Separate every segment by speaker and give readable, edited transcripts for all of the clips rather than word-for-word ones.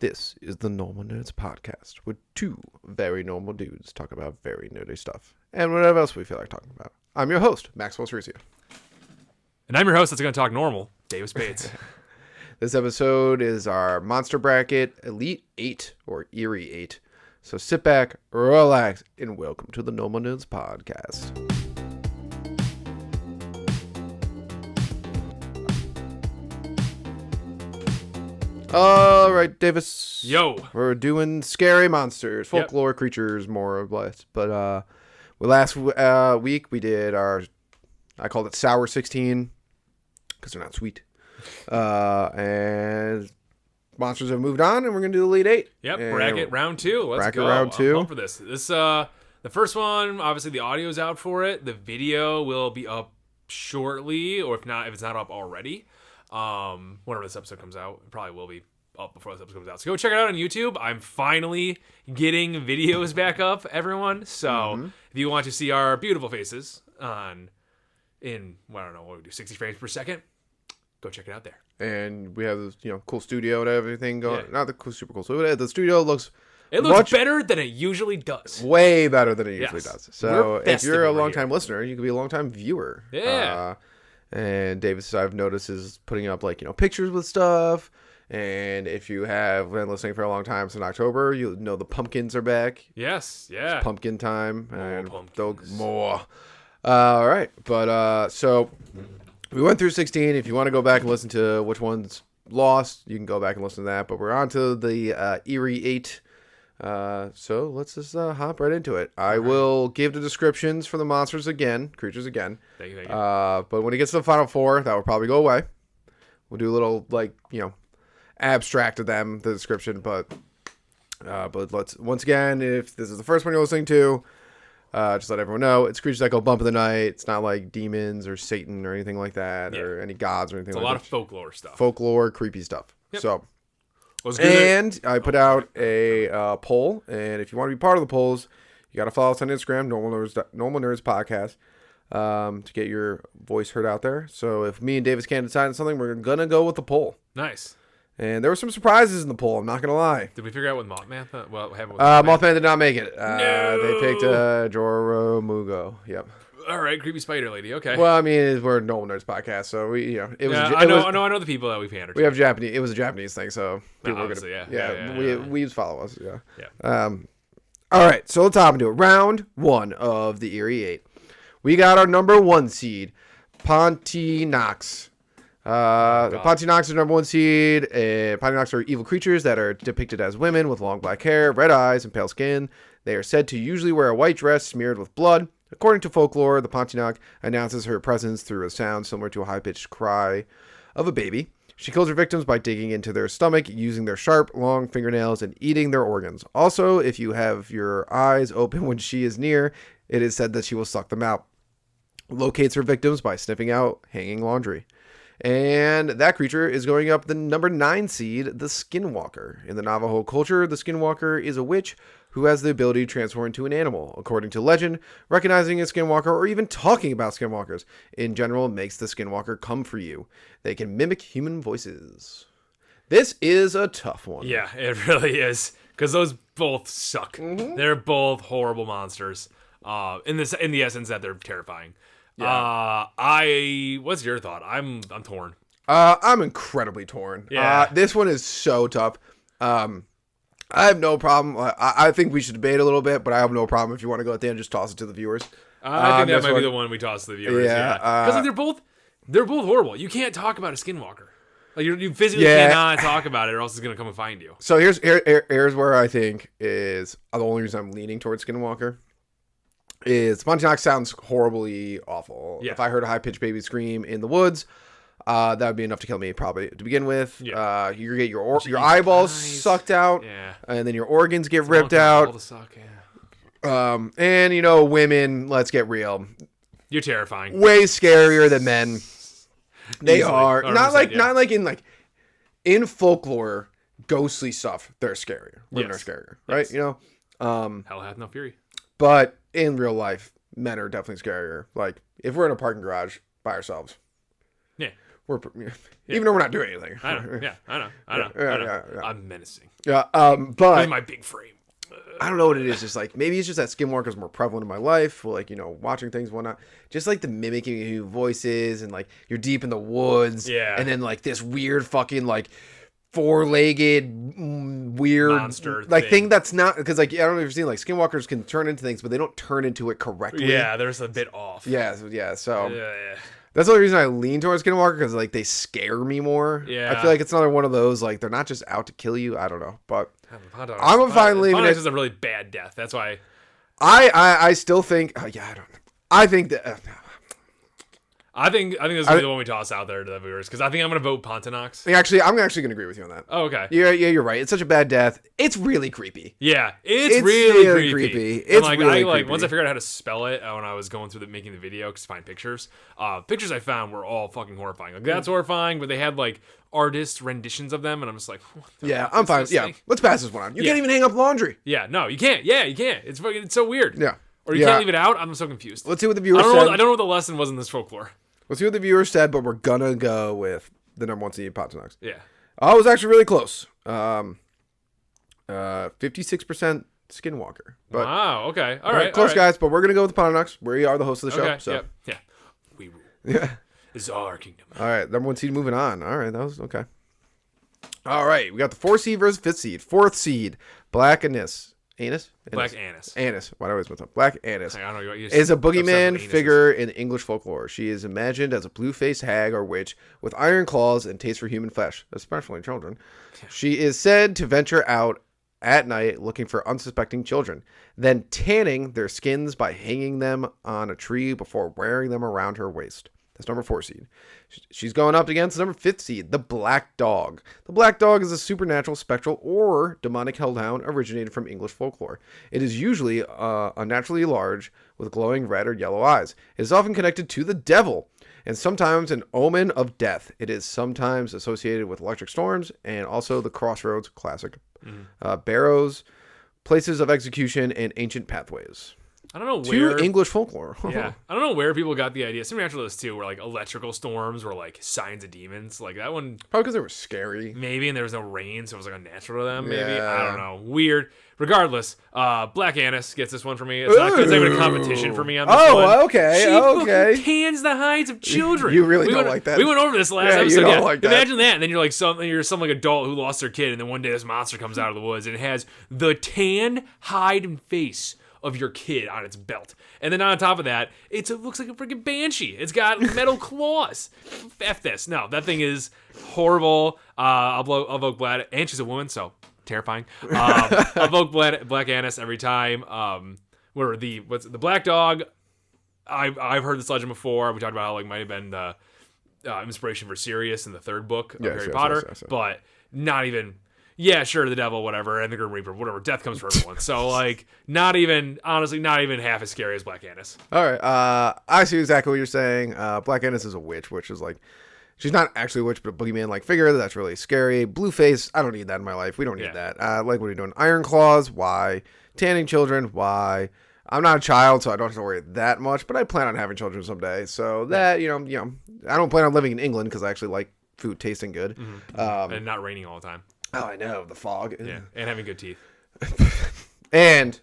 Speaker 1: This is the Normal Nerds Podcast, where two very normal dudes talk about very nerdy stuff and whatever else we feel like talking about. I'm your host, Maxwell Cerisia.
Speaker 2: And I'm your host that's going to talk normal, Davis Bates.
Speaker 1: This episode is our Monster Bracket Elite 8, or Eerie 8. So sit back, relax, and welcome to the Normal Nerds Podcast. All right, Davis.
Speaker 2: Yo.
Speaker 1: We're doing scary monsters, folklore creatures, more or less. But last week we did I called it Sour 16 because they're not sweet. And monsters have moved on, and we're going to do the Elite 8.
Speaker 2: Yep, bracket round 2. Let's go.
Speaker 1: Round 2.
Speaker 2: I'm pumped for this. The first one, obviously the audio's out for it. The video will be up shortly, or if it's not up already. Whenever this episode comes out, it probably will be up before this episode comes out. So go check it out on YouTube. I'm finally getting videos back up, everyone. So if you want to see our beautiful faces what we do, 60 frames per second, go check it out there.
Speaker 1: And we have this, cool studio and everything going.
Speaker 2: Yeah.
Speaker 1: Not the super cool studio. The studio looks
Speaker 2: better than it usually does.
Speaker 1: Way better than it usually does. So if you're a long-time
Speaker 2: listener,
Speaker 1: listener, you could be a long-time viewer.
Speaker 2: Yeah.
Speaker 1: And Davis, I've noticed, is putting up pictures with stuff. And if you have been listening for a long time since October, you know the pumpkins are back.
Speaker 2: Yes, yeah.
Speaker 1: It's pumpkin time.
Speaker 2: More.
Speaker 1: All right. But so we went through 16. If you want to go back and listen to which one's lost, you can go back and listen to that. But we're on to the Eerie 8. So let's just hop right into it. I will give the descriptions for the creatures again.
Speaker 2: Thank you.
Speaker 1: But when it gets to the final four, that will probably go away. We'll do a little abstract of them, the description. But let's once again, if this is the first one you're listening to, just let everyone know it's creatures that go bump in the night. It's not like demons or Satan or anything like that, or any gods or anything.
Speaker 2: It's a lot of folklore stuff.
Speaker 1: Folklore, creepy stuff.
Speaker 2: Yep.
Speaker 1: So. And I put out a poll, and if you want to be part of the polls, you got to follow us on Instagram, Normal Nerds Podcast, to get your voice heard out there. So if me and Davis can't decide on something, we're gonna go with the poll.
Speaker 2: Nice.
Speaker 1: And there were some surprises in the poll. I'm not gonna lie.
Speaker 2: Did we figure out what Mothman?
Speaker 1: Mothman did not make it.
Speaker 2: No!
Speaker 1: They picked Joromugo. Yep.
Speaker 2: All right, creepy spider lady. Okay.
Speaker 1: Well, I mean, we're a Normal Nerds Podcast, so we,
Speaker 2: I know the people that we pander to.
Speaker 1: We have Japanese. It was a Japanese thing, so people were
Speaker 2: gonna.
Speaker 1: We follow us. Yeah.
Speaker 2: Yeah.
Speaker 1: All right, so let's hop into it. Round 1 of the Eerie 8. We got our number 1 seed, Pontienox. The Pontienox is number 1 seed. Pontienox are evil creatures that are depicted as women with long black hair, red eyes, and pale skin. They are said to usually wear a white dress smeared with blood. According to folklore, the Pontienox announces her presence through a sound similar to a high-pitched cry of a baby. She kills her victims by digging into their stomach, using their sharp, long fingernails, and eating their organs. Also, if you have your eyes open when she is near, it is said that she will suck them out. Locates her victims by sniffing out hanging laundry. And that creature is going up the number 9 seed, the Skinwalker. In the Navajo culture, the Skinwalker is a witch who has the ability to transform into an animal. According to legend, recognizing a Skinwalker or even talking about Skinwalkers in general makes the Skinwalker come for you. They can mimic human voices. This is a tough one.
Speaker 2: Yeah, it really is. Because those both suck. Mm-hmm. They're both horrible monsters. In the essence that they're terrifying. Yeah. What's your thought? I'm torn.
Speaker 1: I'm incredibly torn.
Speaker 2: Yeah.
Speaker 1: This one is so tough. I have no problem. I think we should debate a little bit, but I have no problem if you want to go at the end, just toss it to the viewers.
Speaker 2: I think that might be the one we toss to the viewers. Yeah, because they're both horrible. You can't talk about a Skinwalker. Like you physically cannot talk about it, or else it's gonna come and find you.
Speaker 1: So here's where I think is the only reason I'm leaning towards Skinwalker. Is Pontienox sounds horribly awful.
Speaker 2: Yeah.
Speaker 1: If I heard a high-pitched baby scream in the woods, that would be enough to kill me probably to begin with. Yeah. You get your eyeballs sucked out, and then your organs get ripped out.
Speaker 2: Suck, yeah.
Speaker 1: And women, let's get real.
Speaker 2: You're terrifying.
Speaker 1: Way scarier than men. They
Speaker 2: Easily.
Speaker 1: are not like in folklore, ghostly stuff. They're scarier. Women are scarier, right?
Speaker 2: Yes. Hell hath no fury.
Speaker 1: But in real life, men are definitely scarier. Like if we're in a parking garage by ourselves.
Speaker 2: Yeah.
Speaker 1: even though we're not doing anything.
Speaker 2: I know. Yeah, I know.
Speaker 1: Yeah.
Speaker 2: I'm menacing.
Speaker 1: Yeah.
Speaker 2: With
Speaker 1: But
Speaker 2: my big frame.
Speaker 1: I don't know what it is. Just like maybe it's just that Skinwalker's more prevalent in my life. Like watching things, whatnot. Just like the mimicking of voices and like you're deep in the woods.
Speaker 2: Yeah.
Speaker 1: And then like this weird fucking like four-legged weird
Speaker 2: monster
Speaker 1: thing that's not because like I don't know if you've seen like Skinwalkers can turn into things, but they don't turn into it correctly.
Speaker 2: Yeah, there's a bit off.
Speaker 1: Yeah. So.
Speaker 2: Yeah.
Speaker 1: That's the only reason I lean towards Skinwalker because like they scare me more.
Speaker 2: Yeah.
Speaker 1: I feel like it's another one of those like they're not just out to kill you. I don't know, but I'm fine leaving it.
Speaker 2: Is a really bad death. That's why.
Speaker 1: I still think. I don't know. I think that.
Speaker 2: I think this is the one we toss out there to the viewers because I think I'm gonna vote Pontonox.
Speaker 1: Actually, I'm actually gonna agree with you on that.
Speaker 2: Oh, okay.
Speaker 1: Yeah, you're right. It's such a bad death. It's really creepy.
Speaker 2: Yeah, it's really creepy.
Speaker 1: It's
Speaker 2: like,
Speaker 1: really creepy.
Speaker 2: Once I figured out how to spell it when I was going through making the video to find pictures. Pictures I found were all fucking horrifying. Like that's horrifying, but they had like artist renditions of them, and I'm just like, what the fuck
Speaker 1: I'm
Speaker 2: is
Speaker 1: fine.
Speaker 2: this
Speaker 1: Yeah,
Speaker 2: thing?
Speaker 1: let's pass this one on. You can't even hang up laundry.
Speaker 2: Yeah, no, you can't. Yeah, you can't. It's so weird.
Speaker 1: Yeah.
Speaker 2: Or you can't leave it out. I'm so confused.
Speaker 1: Let's see what the viewers said.
Speaker 2: I don't know what the lesson was in this folklore.
Speaker 1: Let's see what the viewers said, but we're gonna go with the number one seed, Pontonox.
Speaker 2: Yeah.
Speaker 1: I was actually really close. 56% Skinwalker. But
Speaker 2: Wow. Okay. All right.
Speaker 1: close, guys. But we're gonna go with Pontonox. We are the host of the show.
Speaker 2: Okay.
Speaker 1: So.
Speaker 2: Yeah. We rule.
Speaker 1: Yeah.
Speaker 2: This is our kingdom.
Speaker 1: All right. Number one seed moving on. All right. That was okay. All right. We got the 4th seed versus 5th seed. 4th seed, Black Annis.
Speaker 2: Black Annis.
Speaker 1: Annis. Why do I always mess up? Black Annis
Speaker 2: I don't know.
Speaker 1: is a boogeyman figure in English folklore. She is imagined as a blue-faced hag or witch with iron claws and taste for human flesh, especially children. She is said to venture out at night looking for unsuspecting children, then tanning their skins by hanging them on a tree before wearing them around her waist. That's number 4 seed. She's going up against number 5th seed, the Black Dog. The Black Dog is a supernatural, spectral, or demonic hellhound originated from English folklore. It is usually unnaturally large with glowing red or yellow eyes. It is often connected to the devil and sometimes an omen of death. It is sometimes associated with electric storms and also the crossroads, classic, barrows, places of execution, and ancient pathways.
Speaker 2: I don't know where
Speaker 1: English folklore.
Speaker 2: Yeah, I don't know where people got the idea. Some naturalists too were like electrical storms were like signs of demons. Like that one,
Speaker 1: probably because they were scary.
Speaker 2: Maybe, and there was no rain, so it was like unnatural to them. Maybe
Speaker 1: Yeah.
Speaker 2: I don't know. Weird. Regardless, Black Annis gets this one for me. It's not even a competition for me on this one.
Speaker 1: Oh, okay,
Speaker 2: She
Speaker 1: okay.
Speaker 2: fucking tans the hides of children.
Speaker 1: You really don't like that.
Speaker 2: We went over this last
Speaker 1: Yeah, you
Speaker 2: episode.
Speaker 1: don't like that.
Speaker 2: Imagine that, and then you're like some like adult who lost their kid, and then one day this monster comes out of the woods and it has the tan hide and face of your kid on its belt. And then on top of that, it looks like a freaking banshee. It's got metal claws. F this. No, that thing is horrible. I'll vote Black, and she's a woman, so terrifying. I'll vote Black Annis every time. What's the Black Dog? I've heard this legend before. We talked about how like might have been the inspiration for Scariest in the 3rd book of Harry Potter,
Speaker 1: yes.
Speaker 2: but not even. Yeah, sure, the devil, whatever, and the Grim Reaper, whatever. Death comes for everyone. So, like, not even half as scary as Black Annis.
Speaker 1: All right. I see exactly what you're saying. Black Annis is a witch, which is like, she's not actually a witch, but a boogeyman-like figure. That's really scary. Blue face, I don't need that in my life. We don't need that. Like, what are you doing? Iron claws, why? Tanning children, why? I'm not a child, so I don't have to worry that much, but I plan on having children someday. So that, you know, I don't plan on living in England because I actually like food tasting good.
Speaker 2: Mm-hmm. And not raining all the time.
Speaker 1: Oh, I know, the fog.
Speaker 2: Yeah, and having good teeth.
Speaker 1: And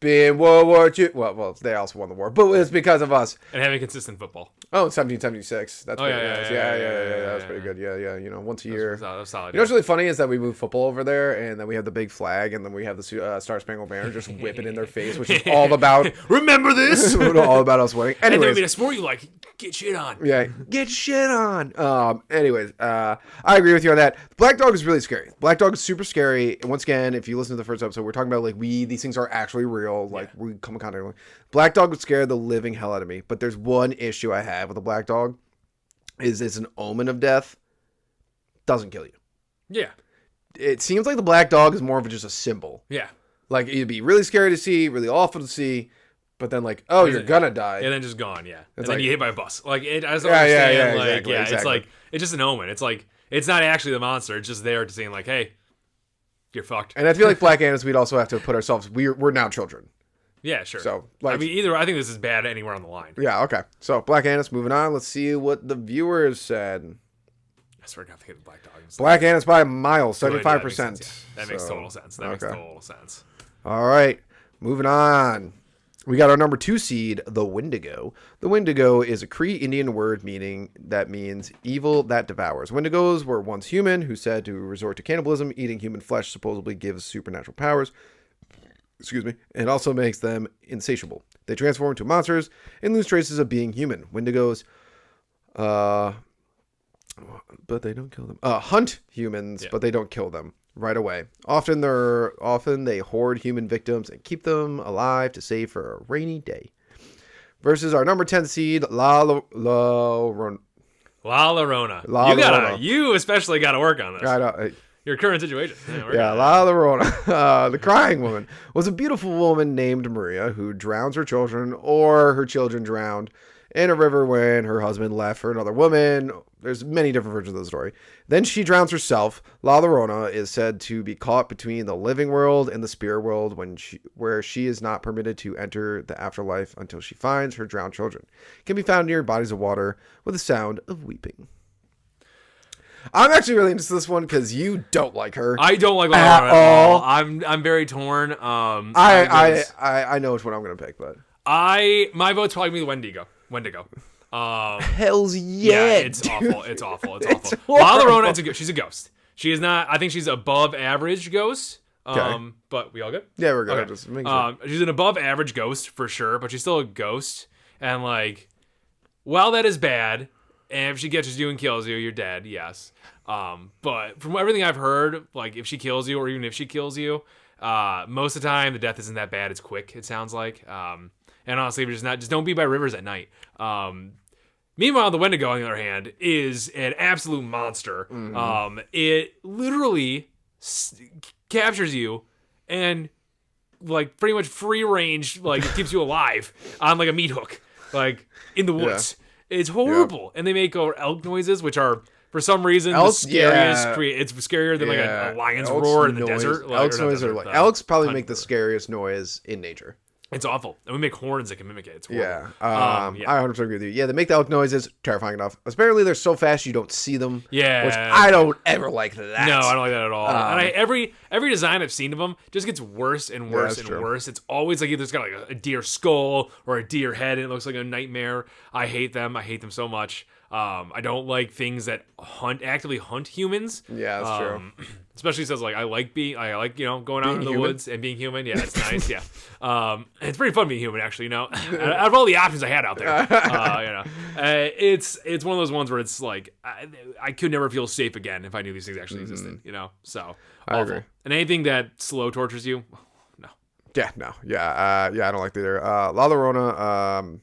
Speaker 1: being World War II. Well, they also won the war, but it's because of us.
Speaker 2: And having consistent football.
Speaker 1: Oh, 1776. That's pretty nice. Yeah. That was pretty good. Yeah. You know, once a year.
Speaker 2: That was solid.
Speaker 1: You know what's really funny is that we move football over there, and then we have the big flag, and then we have the Star Spangled Banner just whipping in their face, which is all about.
Speaker 2: Remember this?
Speaker 1: All about us winning.
Speaker 2: And
Speaker 1: Anyways,
Speaker 2: then in a sport you like, get shit on.
Speaker 1: Yeah, get shit on. Anyways, I agree with you on that. Black Dog is really scary. Black Dog is super scary. And once again, if you listen to the first episode, we're talking about like these things are actually real. Like we come in contact with. Black Dog would scare the living hell out of me. But there's one issue I have with a Black Dog. Is it's an omen of death. Doesn't kill you.
Speaker 2: Yeah.
Speaker 1: It seems like the Black Dog is more of just a symbol.
Speaker 2: Yeah.
Speaker 1: Like it'd be really scary to see, really awful to see. But then, like, oh, you're gonna die,
Speaker 2: and then just gone, yeah. And then
Speaker 1: like,
Speaker 2: you hit by a bus, like it. I just don't understand, like,
Speaker 1: exactly.
Speaker 2: It's like it's just an omen. It's like it's not actually the monster. It's just there to saying, like, hey, you're fucked.
Speaker 1: And I feel like Black Annis, we'd also have to put ourselves. We're now children,
Speaker 2: Yeah, sure.
Speaker 1: So,
Speaker 2: I mean, I think this is bad anywhere on the line.
Speaker 1: Yeah, okay. So, Black Annis, moving on. Let's see what the viewers said.
Speaker 2: I swear to God, I think Black Dog.
Speaker 1: Black Annis by a mile,
Speaker 2: Good,
Speaker 1: 75%.
Speaker 2: That makes total sense. That makes total sense.
Speaker 1: All right, moving on. We got our number 2 seed, the Wendigo. The Wendigo is a Cree Indian word that means evil that devours. Wendigos were once human who said to resort to cannibalism. Eating human flesh supposedly gives supernatural powers. Excuse me. And also makes them insatiable. They transform into monsters and lose traces of being human. Wendigos, but they don't kill them. Hunt humans, but they don't kill them right away. Often they hoard human victims and keep them alive to save for a rainy day. Versus our number 10 seed, La Llorona.
Speaker 2: You especially got to work on this. Your current situation.
Speaker 1: La Llorona, the crying woman, was a beautiful woman named Maria who drowns her children, or her children drowned in a river when her husband left for another woman. There's many different versions of the story. Then she drowns herself. La Llorona is said to be caught between the living world and the spirit world where she is not permitted to enter the afterlife until she finds her drowned children. It can be found near bodies of water with the sound of weeping. I'm actually really into this one because you don't like her.
Speaker 2: I don't like La Llorona at all. I'm very torn.
Speaker 1: I know which one I'm gonna pick, but
Speaker 2: my vote's probably gonna be the Wendigo.
Speaker 1: Hells yeah,
Speaker 2: it's awful. It's awful. La Llorona, she's a ghost. She is not. I think she's above average ghost.
Speaker 1: Okay.
Speaker 2: But we all good?
Speaker 1: Yeah, we're good.
Speaker 2: Okay.
Speaker 1: Just make sure.
Speaker 2: She's an above average ghost for sure, but she's still a ghost. And while that is bad, and if she catches you and kills you, you're dead. Yes. But from everything I've heard, if she kills you, or even if she kills you, most of the time the death isn't that bad. It's quick. It sounds like. And honestly, just don't be by rivers at night. Meanwhile, the Wendigo, on the other hand, is an absolute monster. Mm-hmm. It literally captures you and pretty much free range, it keeps you alive on a meat hook, in the woods. Yeah. It's horrible. Yep. And they make elk noises, which are for some reason the scariest. It's scarier than a lion's roar in the desert.
Speaker 1: Elks probably make the scariest noise in nature.
Speaker 2: It's awful. And we make horns that can mimic it. It's horrible.
Speaker 1: Yeah. I 100% agree with you. Yeah, they make the elk noises terrifying enough. Apparently, they're so fast you don't see them.
Speaker 2: Yeah.
Speaker 1: Which I don't ever like that.
Speaker 2: No, I don't like that at all. And every design I've seen of them just gets worse and worse and worse. It's always either it's got a deer skull or a deer head and it looks like a nightmare. I hate them. I hate them so much. I don't like things that actively hunt humans.
Speaker 1: Yeah, that's true.
Speaker 2: Especially says I like going out in the woods and being human. Yeah, it's nice. Yeah, it's pretty fun being human actually. Out of all the options I had out there, it's one of those ones where it's I could never feel safe again if I knew these things actually existed. So
Speaker 1: I agree.
Speaker 2: And anything that slow tortures you, no.
Speaker 1: Yeah, no, yeah, I don't like that either. La Llorona.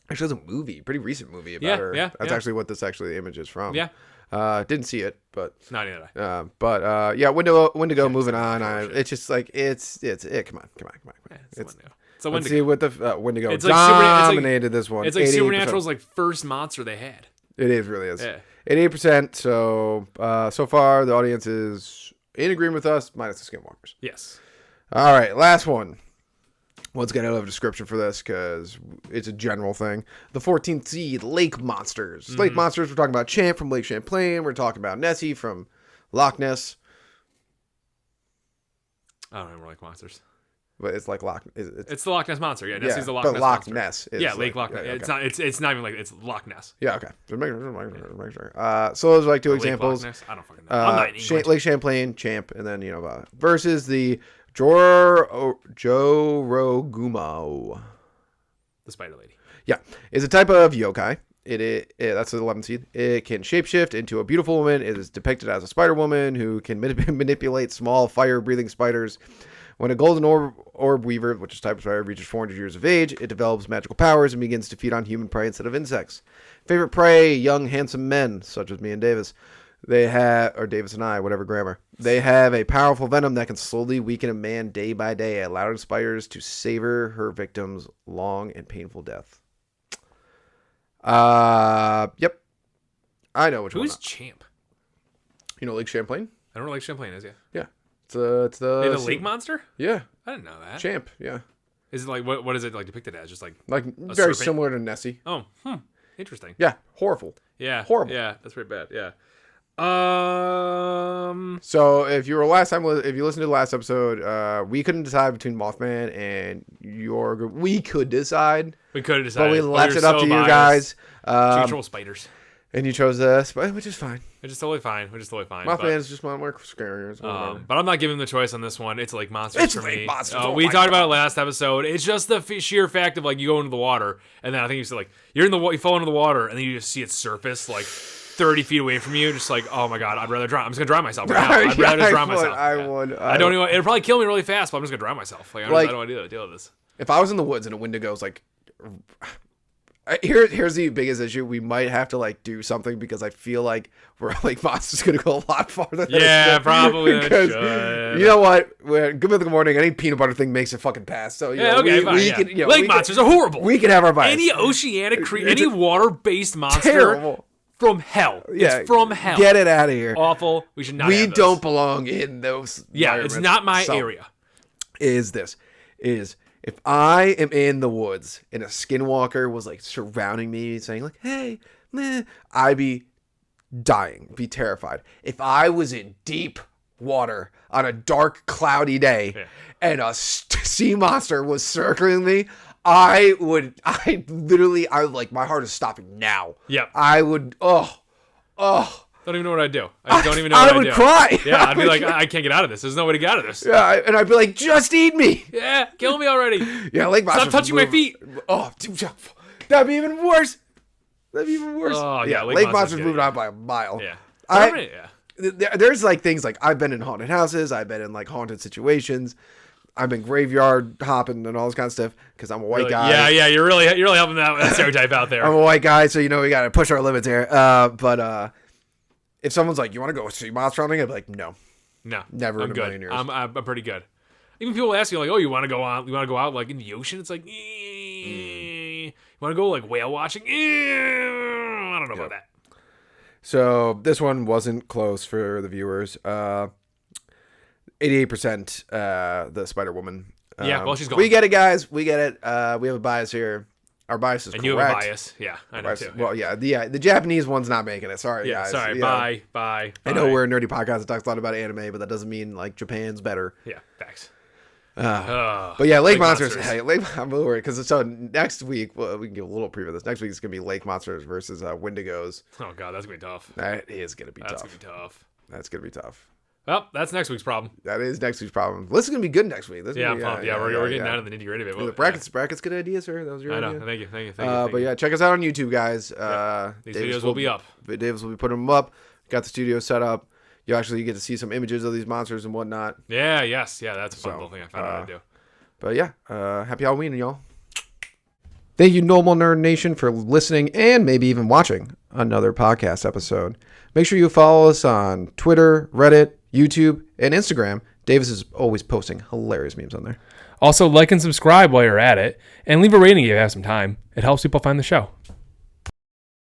Speaker 1: Actually, there's a movie, pretty recent movie about her.
Speaker 2: Yeah,
Speaker 1: that's actually what the image is from.
Speaker 2: Yeah.
Speaker 1: Didn't see it, but
Speaker 2: not either.
Speaker 1: Wendigo. Moving on. It's just it's it. Come on.
Speaker 2: Yeah, it's a Wendigo.
Speaker 1: Let's see what the Wendigo
Speaker 2: it's
Speaker 1: dominated this one.
Speaker 2: It's like Supernatural's first monster they had.
Speaker 1: It really is.
Speaker 2: Yeah.
Speaker 1: 88%. So so far the audience is in agreement with us, minus the Skinwalkers.
Speaker 2: Yes.
Speaker 1: All right, last one. Once again, I don't have a description for this because it's a general thing. The 14th seed, Lake Monsters. Mm-hmm. Lake Monsters, we're talking about Champ from Lake Champlain. We're talking about Nessie from Loch Ness.
Speaker 2: I don't remember Lake Monsters.
Speaker 1: But it's like Loch.
Speaker 2: It's the Loch Ness Monster. Yeah, Nessie's the Loch Ness
Speaker 1: Loch
Speaker 2: Monster.
Speaker 1: Ness is
Speaker 2: Lake Loch Ness. Okay. It's not even it's Loch Ness.
Speaker 1: Yeah, okay. Just make sure. So those are two examples.
Speaker 2: Lake Loch Ness? I don't fucking know. I'm not in English.
Speaker 1: Lake Champlain, Champ, and then versus the Jorogumao.
Speaker 2: The Spider Lady.
Speaker 1: Yeah, is a type of yokai. That's the 11th seed. It can shapeshift into a beautiful woman. It is depicted as a spider woman who can manipulate small fire-breathing spiders. When a golden orb weaver, which is type of spider, reaches 400 years of age, it develops magical powers and begins to feed on human prey instead of insects. Favorite prey, young, handsome men, such as me and Davis. Or Davis and I, whatever grammar. They have a powerful venom that can slowly weaken a man day by day, allowing spiders to savor her victims' long and painful death. Yep. I know which one.
Speaker 2: Who's Champ?
Speaker 1: You know Lake Champlain?
Speaker 2: I don't know what Lake Champlain is, yeah.
Speaker 1: Yeah. It's the
Speaker 2: lake monster?
Speaker 1: Yeah.
Speaker 2: I didn't know that.
Speaker 1: Champ, yeah.
Speaker 2: Is it like what is it like depicted as? Just like
Speaker 1: very
Speaker 2: serpent?
Speaker 1: similar to Nessie.
Speaker 2: Oh, interesting.
Speaker 1: Yeah, horrible.
Speaker 2: Yeah,
Speaker 1: Horrible.
Speaker 2: Yeah, that's pretty bad. Yeah.
Speaker 1: So if you listened to the last episode, we couldn't decide between Mothman and your group. We could decide.
Speaker 2: We could have decided,
Speaker 1: but we left it up to you
Speaker 2: biased.
Speaker 1: guys.
Speaker 2: She controls spiders.
Speaker 1: And you chose this, which is fine.
Speaker 2: Which is totally fine.
Speaker 1: Mothman is just one more scarier.
Speaker 2: But I'm not giving the choice on this one. It's Lake Monsters
Speaker 1: It's
Speaker 2: for
Speaker 1: Lake
Speaker 2: me.
Speaker 1: Monsters. Oh
Speaker 2: we
Speaker 1: my
Speaker 2: talked about
Speaker 1: God.
Speaker 2: it last episode. It's just the sheer fact of like you go into the water, and then I think you said like you fall into the water, and then you just see its surface like 30 feet away from you, just like, oh my God, I'd rather drown. I'm just gonna drown myself right now. I'd rather just drown myself.
Speaker 1: I would.
Speaker 2: I don't even. It'll probably kill me really fast, but I'm just gonna drown myself. Like, I don't want to deal with this.
Speaker 1: If I was in the woods and a Wendigo's like, here's the biggest issue. We might have to like do something because I feel like Lake Monsters gonna go a lot farther.
Speaker 2: Yeah, probably.
Speaker 1: Because you know what? Good morning. Any peanut butter thing makes it fucking pass. So
Speaker 2: Lake monsters are horrible.
Speaker 1: We can have our bias.
Speaker 2: Any oceanic any water-based monster.
Speaker 1: Terrible.
Speaker 2: From hell.
Speaker 1: Yeah,
Speaker 2: it's from hell.
Speaker 1: Get it out of here.
Speaker 2: Awful. We should not.
Speaker 1: We don't belong in those.
Speaker 2: Yeah, it's not my area.
Speaker 1: Is if I am in the woods and a skinwalker was like surrounding me saying like, hey, meh, I'd be dying, be terrified. If I was in deep water on a dark, cloudy day and a sea monster was circling me, I would like, my heart is stopping now.
Speaker 2: Yeah.
Speaker 1: I would,
Speaker 2: Don't even know what I'd do. I don't even know what I'd do.
Speaker 1: I would cry.
Speaker 2: Yeah, I'd be like, I can't get out of this. There's no way to get out of this.
Speaker 1: Yeah, and I'd be like, just eat me.
Speaker 2: Yeah, kill me already.
Speaker 1: Yeah, Lake Monsters.
Speaker 2: Stop touching my feet.
Speaker 1: Oh, dude, that'd be even worse.
Speaker 2: Oh, yeah,
Speaker 1: Lake Monsters moved on by a mile.
Speaker 2: Yeah.
Speaker 1: There's like things like I've been in haunted houses. I've been in like haunted situations. I've been graveyard hopping and all this kind of stuff because I'm a white guy.
Speaker 2: Yeah, you're really helping that stereotype out there.
Speaker 1: I'm a white guy, so we got to push our limits here. But if someone's like, "You want to go see monster hunting?" I'd be like, "No, never in a million years."
Speaker 2: I'm pretty good. Even people ask me like, "Oh, you want to go out? You want to go out like in the ocean?" It's like, you want to go like whale watching? I don't know about that.
Speaker 1: So this one wasn't close for the viewers. 88% the Spider Woman.
Speaker 2: Well, she's gone.
Speaker 1: We get it, guys. We get it. We have a bias here. Our bias is correct.
Speaker 2: And you have a bias. Yeah, I know too.
Speaker 1: Well, the Japanese one's not making it. Sorry, guys.
Speaker 2: Sorry. Bye.
Speaker 1: I know we're a nerdy podcast that talks a lot about anime, but that doesn't mean like Japan's better.
Speaker 2: Yeah, facts.
Speaker 1: But yeah, Lake Monsters. Hey, I'm worried because so next week we can give a little preview of this. Next week it's gonna be Lake Monsters versus Wendigos.
Speaker 2: Oh God, that's gonna be tough.
Speaker 1: That is gonna be tough.
Speaker 2: That's gonna be tough.
Speaker 1: Well,
Speaker 2: that's next week's problem.
Speaker 1: That is next week's problem. This is gonna be good next week.
Speaker 2: I'm pumped. We're getting down to the nitty gritty of it.
Speaker 1: The brackets, good idea, sir. That was your idea.
Speaker 2: Thank you.
Speaker 1: But yeah, check us out on YouTube, guys.
Speaker 2: These videos will be up.
Speaker 1: Davis will be putting them up. Got the studio set up. You actually get to see some images of these monsters and whatnot.
Speaker 2: That's a fun little thing I found out to do.
Speaker 1: But yeah, happy Halloween, y'all. Thank you, Normal Nerd Nation, for listening and maybe even watching another podcast episode. Make sure you follow us on Twitter, Reddit, YouTube, and Instagram. Davis is always posting hilarious memes on there.
Speaker 2: Also, like and subscribe while you're at it, and leave a rating if you have some time. It helps people find the show.